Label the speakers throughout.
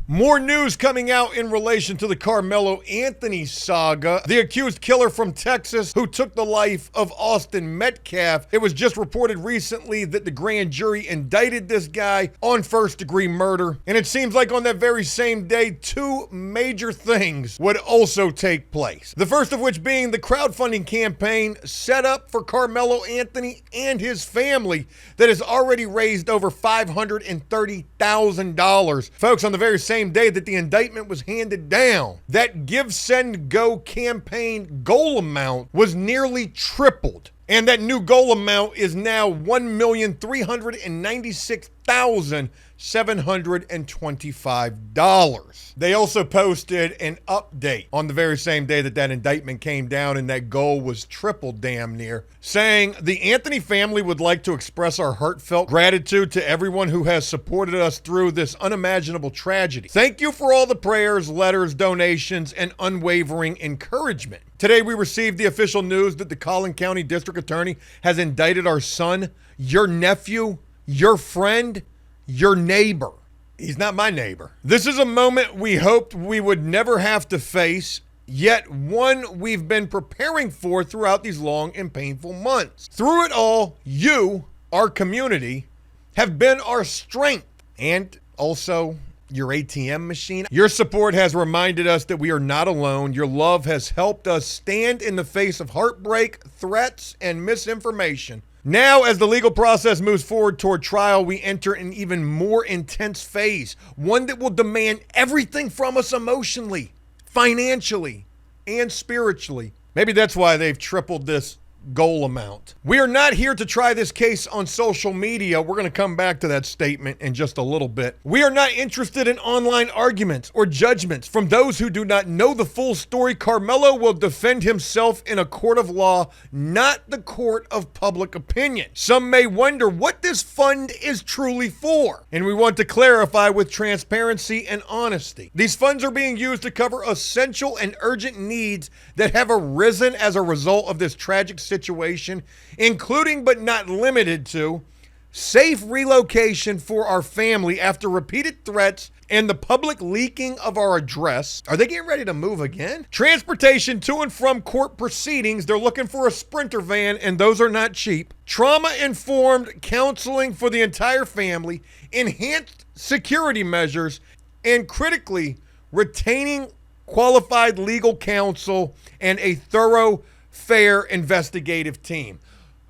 Speaker 1: More news coming out in relation to the Carmelo Anthony saga. The accused killer from Texas who took the life of Austin Metcalf. It was just reported recently that the grand jury indicted this guy on first-degree murder. And it seems like on that very same day, two major things would also take place. The first of which being the crowdfunding campaign set up for Carmelo Anthony and his family that has already raised over $530,000. Folks, on the very same day that the indictment was handed down, that Give, Send, Go campaign goal amount was nearly tripled. And that new goal amount is now $1,396,725. They also posted an update on the very same day that that indictment came down and that goal was tripled damn near, saying the Anthony family would like to express our heartfelt gratitude to everyone who has supported us through this unimaginable tragedy. Thank you for all the prayers, letters, donations, and unwavering encouragement. Today, we received the official news that the Collin County District Attorney has indicted our son, your nephew, your friend, your neighbor. He's not my neighbor. This is a moment we hoped we would never have to face, yet one we've been preparing for throughout these long and painful months. Through it all, you, our community, have been our strength and also your ATM machine. Your support has reminded us that we are not alone. Your love has helped us stand in the face of heartbreak, threats, and misinformation. Now, as the legal process moves forward toward trial, we enter an even more intense phase, one that will demand everything from us emotionally, financially, and spiritually. Maybe that's why they've tripled this goal amount. We are not here to try this case on social media. We're going to come back to that statement in just a little bit. We are not interested in online arguments or judgments from those who do not know the full story. Carmelo will defend himself in a court of law, not the court of public opinion. Some may wonder what this fund is truly for, and we want to clarify with transparency and honesty. These funds are being used to cover essential and urgent needs that have arisen as a result of this tragic situation, including but not limited to safe relocation for our family after repeated threats and the public leaking of our address. Are they getting ready to move again? Transportation to and from court proceedings. They're looking for a Sprinter van, and those are not cheap. Trauma-informed counseling for the entire family, enhanced security measures, and critically, retaining qualified legal counsel and a thorough, fair investigative team.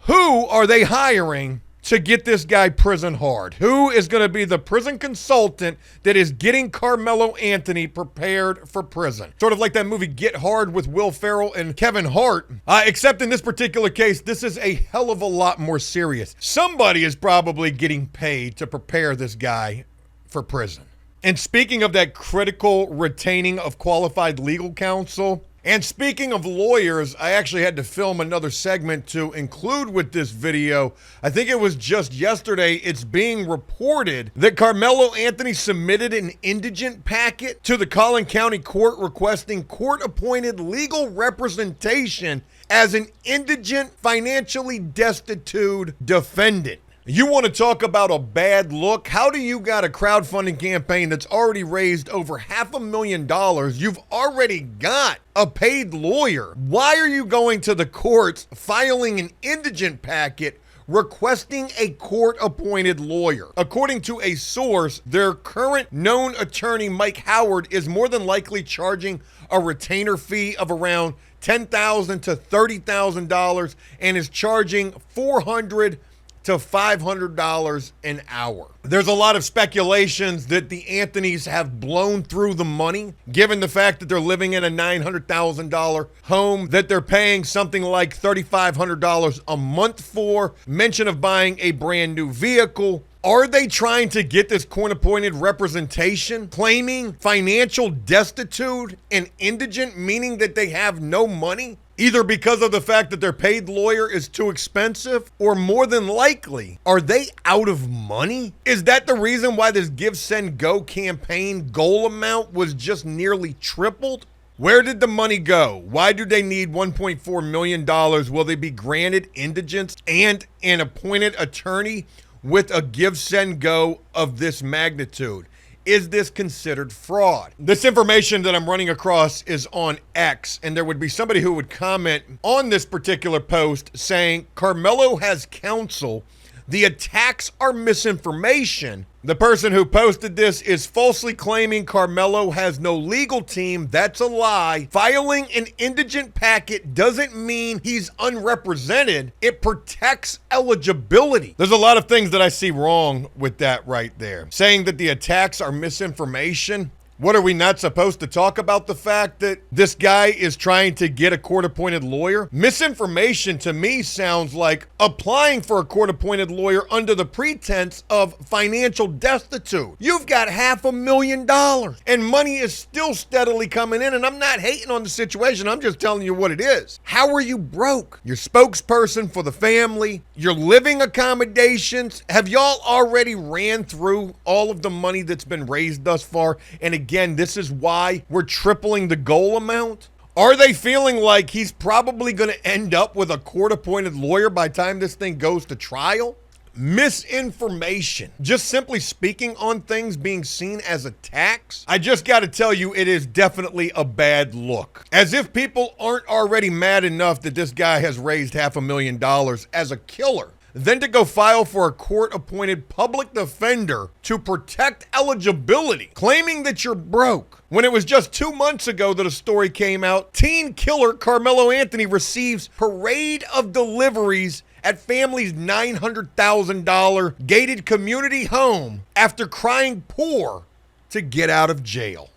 Speaker 1: Who are they hiring to get this guy prison hard? Who is going to be the prison consultant that is getting Carmelo Anthony prepared for prison? Sort of like that movie Get Hard with Will Ferrell and Kevin Hart. Except in this particular case, this is a hell of a lot more serious. Somebody is probably getting paid to prepare this guy for prison. And speaking of that critical retaining of qualified legal counsel, and speaking of lawyers, I actually had to film another segment to include with this video. I think it was just yesterday, it's being reported that Carmelo Anthony submitted an indigent packet to the Collin County Court requesting court-appointed legal representation as an indigent, financially destitute defendant. You want to talk about a bad look? How do you got a crowdfunding campaign that's already raised over $500,000? You've already got a paid lawyer. Why are you going to the courts filing an indigent packet requesting a court-appointed lawyer? According to a source, their current known attorney, Mike Howard, is more than likely charging a retainer fee of around $10,000 to $30,000 and is charging $400 to $500 an hour. There's a lot of speculations that the Anthonys have blown through the money, given the fact that they're living in a $900,000 home that they're paying something like $3,500 a month for, mention of buying a brand new vehicle. Are they trying to get this court-appointed representation, claiming financial destitute and indigent, meaning that they have no money? Either because of the fact that their paid lawyer is too expensive, or more than likely, are they out of money? Is that the reason why this Give, Send, Go campaign goal amount was just nearly tripled? Where did the money go? Why do they need $1.4 million? Will they be granted indigence and an appointed attorney with a Give, Send, Go of this magnitude? Is this considered fraud? This information that I'm running across is on X, and there would be somebody who would comment on this particular post saying, Carmelo has counsel. The attacks are misinformation. The person who posted this is falsely claiming Carmelo has no legal team. That's a lie. Filing an indigent packet doesn't mean he's unrepresented. It protects eligibility. There's a lot of things that I see wrong with that right there. Saying that the attacks are misinformation. What, are we not supposed to talk about the fact that this guy is trying to get a court-appointed lawyer? Misinformation to me sounds like applying for a court-appointed lawyer under the pretense of financial destitute. You've got $500,000 and money is still steadily coming in, and I'm not hating on the situation. I'm just telling you what it is. How are you broke? You're spokesperson for the family. Your living accommodations. Have y'all already ran through all of the money that's been raised thus far? And again, this is why we're tripling the goal amount. Are they feeling like he's probably going to end up with a court-appointed lawyer by the time this thing goes to trial? Misinformation. Just simply speaking on things being seen as attacks. I just got to tell you, it is definitely a bad look. As if people aren't already mad enough that this guy has raised $500,000 as a killer. Then to go file for a court-appointed public defender to protect eligibility, claiming that you're broke. When it was just 2 months ago that a story came out, teen killer Carmelo Anthony receives parade of deliveries at family's $900,000 gated community home after crying poor to get out of jail.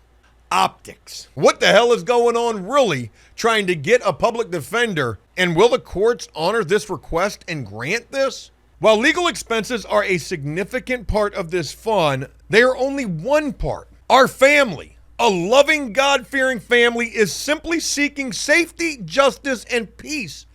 Speaker 1: Optics. What the hell is going on really trying to get a public defender, and will the courts honor this request and grant this? While legal expenses are a significant part of this fund, they are only one part. Our family, a loving, God-fearing family, is simply seeking safety, justice, and peace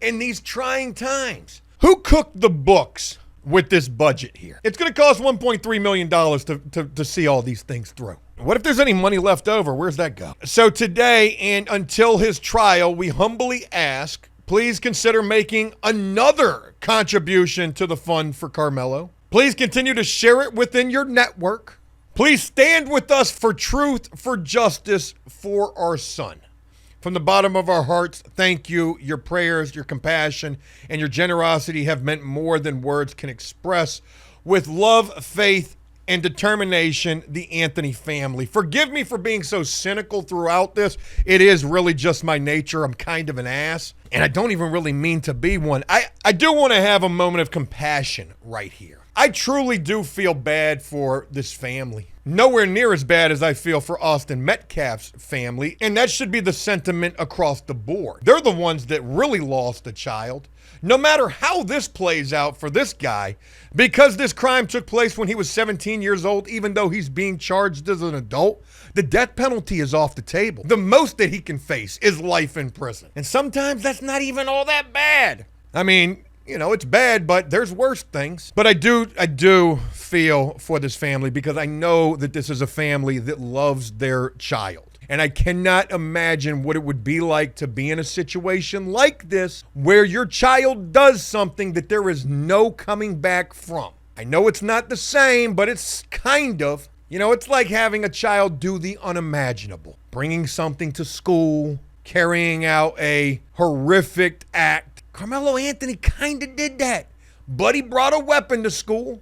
Speaker 1: in these trying times. Who cooked the books with this budget here? It's going to cost $1.3 million to see all these things through. What if there's any money left over? Where's that go? So today and until his trial, we humbly ask, please consider making another contribution to the fund for Carmelo. Please continue to share it within your network. Please stand with us for truth, for justice, for our son. From the bottom of our hearts, thank you. Your prayers, your compassion, and your generosity have meant more than words can express. With love, faith, and determination, the Anthony family. Forgive me for being so cynical throughout this. It is really just my nature. I'm kind of an ass, and I don't even really mean to be one. I do want to have a moment of compassion right here. I truly do feel bad for this family. Nowhere near as bad as I feel for Austin Metcalf's family, and that should be the sentiment across the board. They're the ones that really lost a child. No matter how this plays out for this guy, because this crime took place when he was 17 years old, even though he's being charged as an adult, the death penalty is off the table. The most that he can face is life in prison. And sometimes that's not even all that bad. I mean, you know, it's bad, but there's worse things. But I do feel for this family because I know that this is a family that loves their child. And I cannot imagine what it would be like to be in a situation like this where your child does something that there is no coming back from. I know it's not the same, but it's kind of. You know, it's like having a child do the unimaginable. Bringing something to school, carrying out a horrific act. Carmelo Anthony kind of did that. But he brought a weapon to school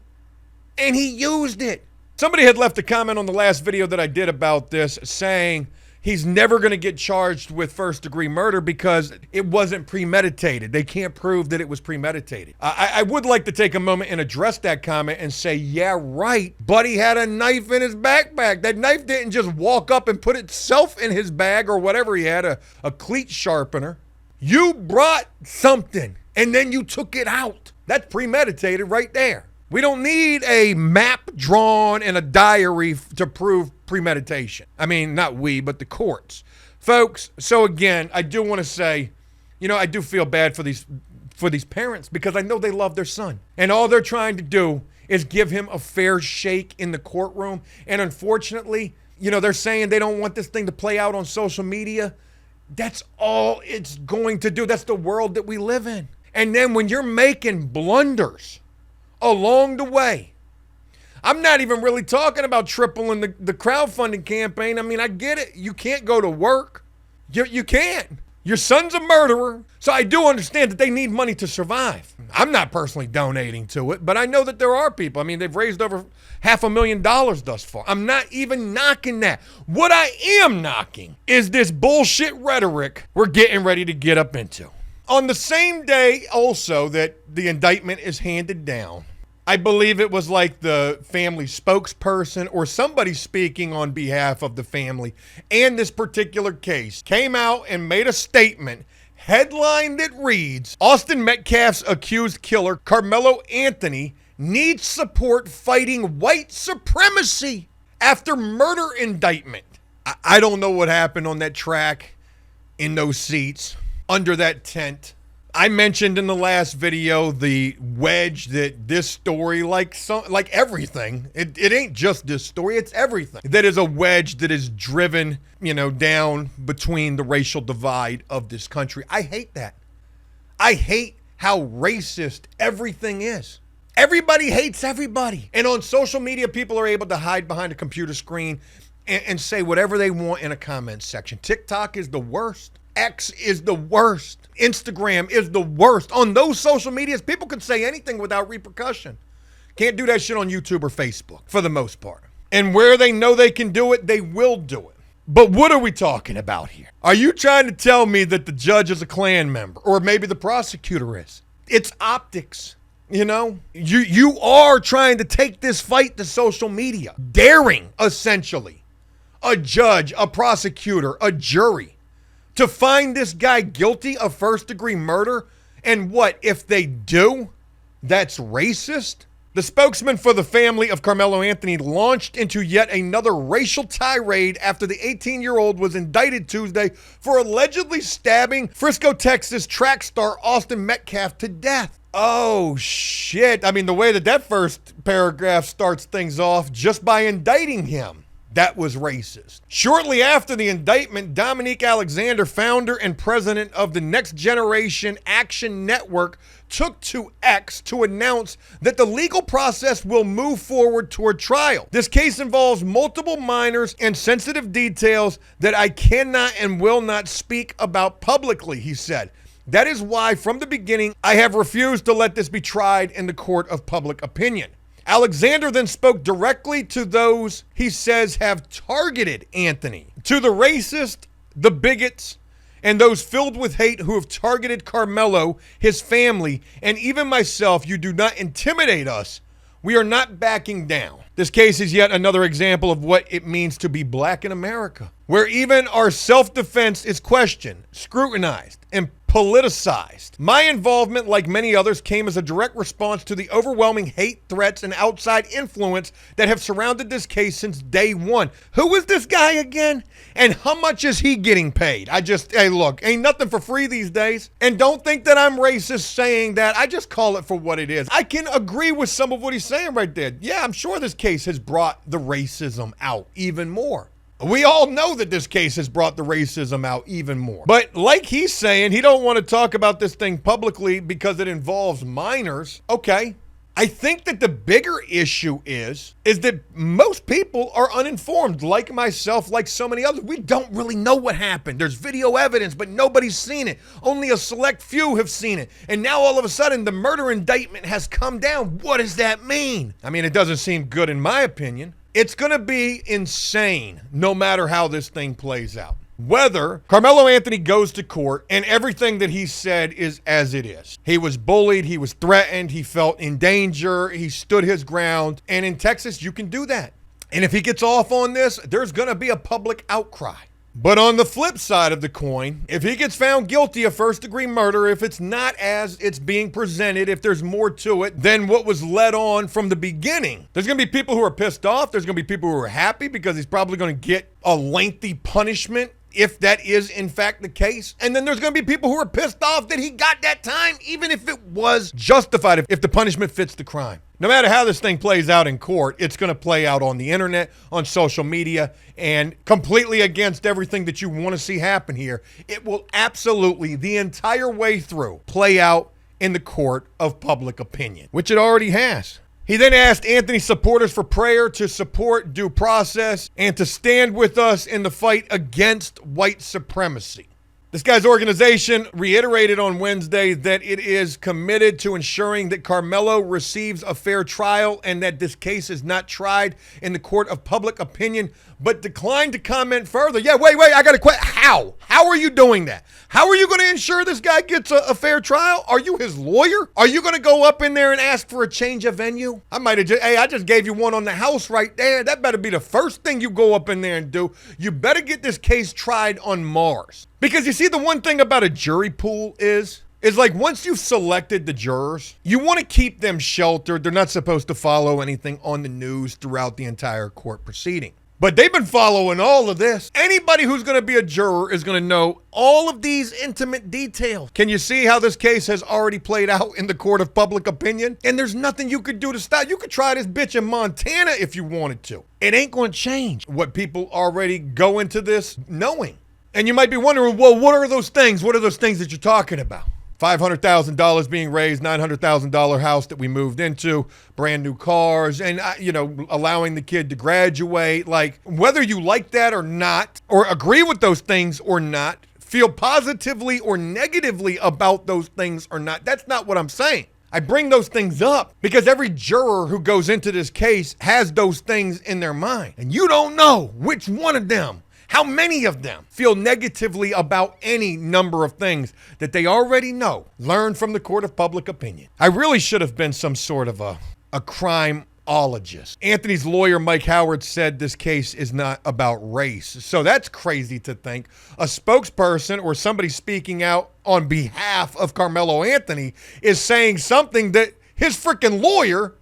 Speaker 1: and he used it. Somebody had left a comment on the last video that I did about this saying he's never going to get charged with first-degree murder because it wasn't premeditated. They can't prove that it was premeditated. I would like to take a moment and address that comment and say, yeah, right, but he had a knife in his backpack. That knife didn't just walk up and put itself in his bag or whatever he had, a cleat sharpener. You brought something and then you took it out. That's premeditated right there. We don't need a map drawn and a diary to prove premeditation. I mean, not we, but the courts. Folks, so again, I do want to say, you know, I do feel bad for these parents because I know they love their son. And all they're trying to do is give him a fair shake in the courtroom. And unfortunately, you know, they're saying they don't want this thing to play out on social media. That's all it's going to do. That's the world that we live in. And then when you're making blunders along the way, I'm not even really talking about tripling the crowdfunding campaign. I mean, I get it. You can't go to work. You can't. Your son's a murderer. So I do understand that they need money to survive. I'm not personally donating to it, but I know that there are people. I mean, they've raised over $500,000 thus far. I'm not even knocking that. What I am knocking is this bullshit rhetoric we're getting ready to get up into. On the same day also that the indictment is handed down, I believe it was like the family spokesperson or somebody speaking on behalf of the family and this particular case came out and made a statement, headline that reads, Austin Metcalf's accused killer, Karmelo Anthony, needs support fighting white supremacy after murder indictment. I don't know what happened on that track, in those seats, under that tent. I mentioned in the last video the Wedge, that this story, like everything, it ain't just this story, it's everything. That is a wedge that is driven, down between the racial divide of this country. I hate that. I hate how racist everything is. Everybody hates everybody. And on social media, people are able to hide behind a computer screen and say whatever they want in a comment section. TikTok is the worst. X is the worst. Instagram is the worst. On those social medias, people can say anything without repercussion. Can't do that shit on YouTube or Facebook, for the most part. And where they know they can do it, they will do it. But what are we talking about here? Are you trying to tell me that the judge is a Klan member? Or maybe the prosecutor is? It's optics. You are trying to take this fight to social media, daring, essentially, a judge, a prosecutor, a jury, to find this guy guilty of first-degree murder. And what if they do? That's racist? The spokesman for the family of Carmelo Anthony launched into yet another racial tirade after the 18-year-old was indicted Tuesday for allegedly stabbing Frisco, Texas track star Austin Metcalf to death. Oh, shit. I mean, the way that first paragraph starts things off, just by indicting him, that was racist. Shortly after the indictment, Dominique Alexander, founder and president of the Next Generation Action Network, took to X to announce that the legal process will move forward toward trial. This case involves multiple minors and sensitive details that I cannot and will not speak about publicly, he said. That is why, from the beginning, I have refused to let this be tried in the court of public opinion. Alexander then spoke directly to those he says have targeted Anthony, to the racist, the bigots, and those filled with hate who have targeted Carmelo, his family, and even myself. You do not intimidate us. We are not backing down. This case is yet another example of what it means to be black in America, where even our self-defense is questioned, scrutinized, and politicized. My involvement, like many others, came as a direct response to the overwhelming hate, threats, and outside influence that have surrounded this case since day one. Who is this guy again? And how much is he getting paid? Hey, look, ain't nothing for free these days. And don't think that I'm racist saying that. I just call it for what it is. I can agree with some of what he's saying right there. Yeah, I'm sure this case has brought the racism out even more. We all know that this case has brought the racism out even more. But like he's saying, he don't want to talk about this thing publicly because it involves minors. Okay. I think that the bigger issue is that most people are uninformed, like myself, like so many others. We don't really know what happened. There's video evidence, but nobody's seen it. Only a select few have seen it. And now all of a sudden, the murder indictment has come down. What does that mean? I mean, it doesn't seem good in my opinion. It's going to be insane no matter how this thing plays out. Whether Carmelo Anthony goes to court and everything that he said is as it is. He was bullied, he was threatened, he felt in danger, he stood his ground. And in Texas, you can do that. And if he gets off on this, there's going to be a public outcry. But on the flip side of the coin, if he gets found guilty of first-degree murder, if it's not as it's being presented, if there's more to it than what was led on from the beginning, there's going to be people who are pissed off. There's going to be people who are happy because he's probably going to get a lengthy punishment if that is in fact the case. And then there's going to be people who are pissed off that he got that time, even if it was justified, if the punishment fits the crime. No matter how this thing plays out in court, it's going to play out on the internet, on social media, and completely against everything that you want to see happen here. It will absolutely, the entire way through, play out in the court of public opinion, which it already has. He then asked Anthony supporters for prayer to support due process and to stand with us in the fight against white supremacy. This guy's organization reiterated on Wednesday that it is committed to ensuring that Carmelo receives a fair trial and that this case is not tried in the court of public opinion, but declined to comment further. Yeah, wait, I got a question. How? How are you doing that? How are you going to ensure this guy gets a fair trial? Are you his lawyer? Are you going to go up in there and ask for a change of venue? I just gave you one on the house right there. That better be the first thing you go up in there and do. You better get this case tried on Mars. Because you see, the one thing about a jury pool is like once you've selected the jurors, you want to keep them sheltered. They're not supposed to follow anything on the news throughout the entire court proceeding. But they've been following all of this. Anybody who's going to be a juror is going to know all of these intimate details. Can you see how this case has already played out in the court of public opinion? And there's nothing you could do to stop. You could try this bitch in Montana if you wanted to. It ain't going to change what people already go into this knowing. And you might be wondering, well, what are those things? What are those things that you're talking about? $500,000 being raised, $900,000 house that we moved into, brand new cars, and, allowing the kid to graduate. Like, whether you like that or not, or agree with those things or not, feel positively or negatively about those things or not, that's not what I'm saying. I bring those things up because every juror who goes into this case has those things in their mind. And you don't know which one of them, how many of them feel negatively about any number of things that they already know, learn from the court of public opinion. I really should have been some sort of a crimeologist. Anthony's lawyer, Mike Howard, said this case is not about race. So that's crazy to think. A spokesperson or somebody speaking out on behalf of Carmelo Anthony is saying something that his freaking lawyer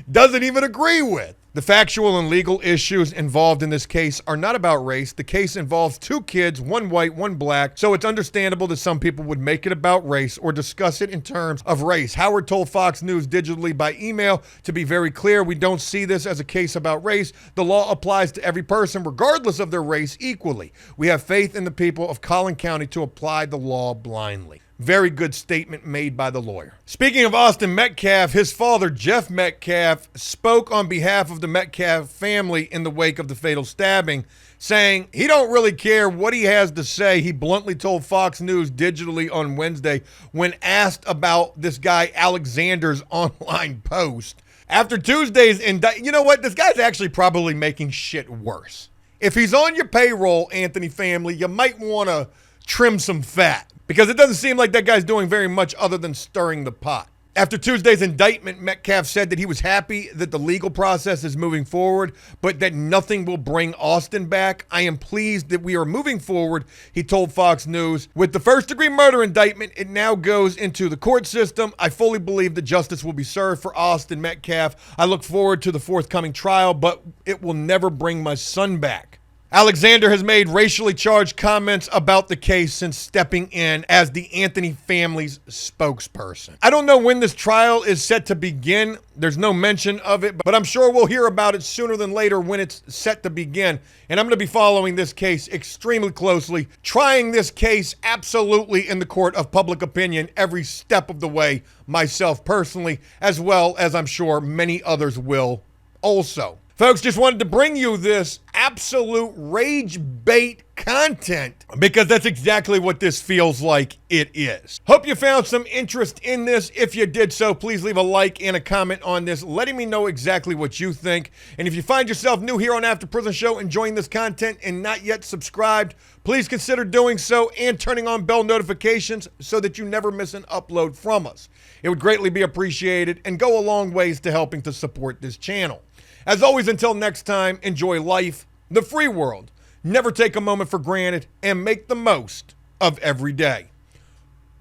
Speaker 1: doesn't even agree with. The factual and legal issues involved in this case are not about race. The case involves two kids, one white, one black, so it's understandable that some people would make it about race or discuss it in terms of race. Howard told Fox News digitally by email, to be very clear, we don't see this as a case about race. The law applies to every person, regardless of their race, equally. We have faith in the people of Collin County to apply the law blindly. Very good statement made by the lawyer. Speaking of Austin Metcalf, his father, Jeff Metcalf, spoke on behalf of the Metcalf family in the wake of the fatal stabbing, saying he don't really care what he has to say. He bluntly told Fox News digitally on Wednesday when asked about this guy Alexander's online post. After Tuesday's you know what? This guy's actually probably making shit worse. If he's on your payroll, Anthony family, you might want to trim some fat, because it doesn't seem like that guy's doing very much other than stirring the pot. After Tuesday's indictment, Metcalf said that he was happy that the legal process is moving forward, but that nothing will bring Austin back. I am pleased that we are moving forward, he told Fox News. With the first-degree murder indictment, it now goes into the court system. I fully believe that justice will be served for Austin Metcalf. I look forward to the forthcoming trial, but it will never bring my son back. Alexander has made racially charged comments about the case since stepping in as the Anthony family's spokesperson. I don't know when this trial is set to begin. There's no mention of it, but I'm sure we'll hear about it sooner than later when it's set to begin. And I'm going to be following this case extremely closely, trying this case absolutely in the court of public opinion every step of the way, myself personally, as well as I'm sure many others will also. Folks, just wanted to bring you this absolute rage bait content because that's exactly what this feels like it is. Hope you found some interest in this. If you did so, please leave a like and a comment on this, letting me know exactly what you think. And if you find yourself new here on After Prison Show, enjoying this content and not yet subscribed, please consider doing so and turning on bell notifications so that you never miss an upload from us. It would greatly be appreciated and go a long ways to helping to support this channel. As always, until next time, enjoy life, the free world, never take a moment for granted, and make the most of every day.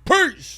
Speaker 1: Peace!